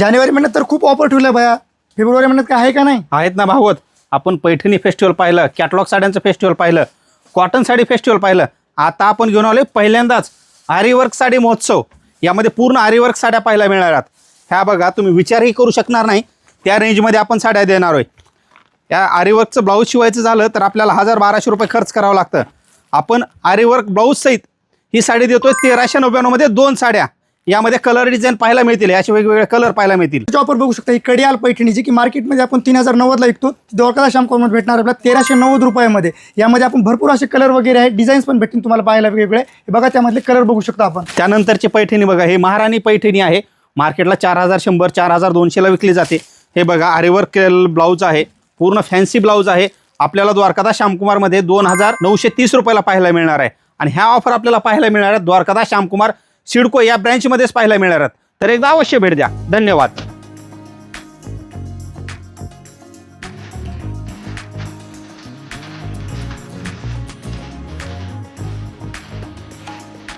जानेवारी महिन्यात तर खूप ऑफर ठेवल्या भया, फेब्रुवारी महिन्यात काय आहे का नाही? आहेत ना भागवत. आपण पैठणी फेस्टिवल पाहिलं, कॅटलॉग साड्यांचं फेस्टिवल पाहिलं, कॉटन साडी फेस्टिवल पाहिलं. आता आपण घेऊन आलोय पहिल्यांदाच आरीवर्क साडी महोत्सव. यामध्ये पूर्ण आरीवर्क साड्या पाहायला मिळणार आहेत. ह्या बघा, तुम्ही विचारही करू शकणार नाही त्या रेंजमध्ये आपण साड्या देणार आहे. या आरीवर्कचं ब्लाऊज शिवायचं झालं तर आपल्याला 1000-1200 रुपये खर्च करावं लागतं. आपण आरीवर्क ब्लाऊज सहित ही साडी देतोय 1399 मध्ये 2 साड्या. यामध्ये कलर डिझाईन पाहायला मिळतील, असे वेगवेगळे कलर पाहायला मिळतील. ऑफर बघू शकता, ही कडियाल पैठणी जी की मार्केटमध्ये आपण 3090ला विकतो, द्वारका श्यामकॉर्नमध्ये भेटणार आपल्याला 1390 रुपयामध्ये. यामध्ये आपण भरपूर असे कलर वगैरे आहेत, डिझाईन्स पण भेटतील तुम्हाला पाहायला वेगवेगळे. हे बघा, त्यामधले कलर बघू शकता आपण. त्यानंतरची पैठणी बघा, हे महाराणी पैठणी आहे. मार्केटला 4100 4200ला विकली जाते. हे बघा, आरीवर्क ब्लाऊज आहे, पूर्ण फॅन्सी ब्लाऊज आहे. आपल्याला द्वारकादास श्यामकुमारमध्ये 2930 रुपयाला पाहायला मिळणार आहे. आणि ह्या ऑफर आपल्याला पाहायला मिळणार आहेत द्वारकादास श्यामकुमार सिडको या ब्रँचमध्येच पाहायला मिळणार आहेत. तर एकदा अवश्य भेट द्या. धन्यवाद.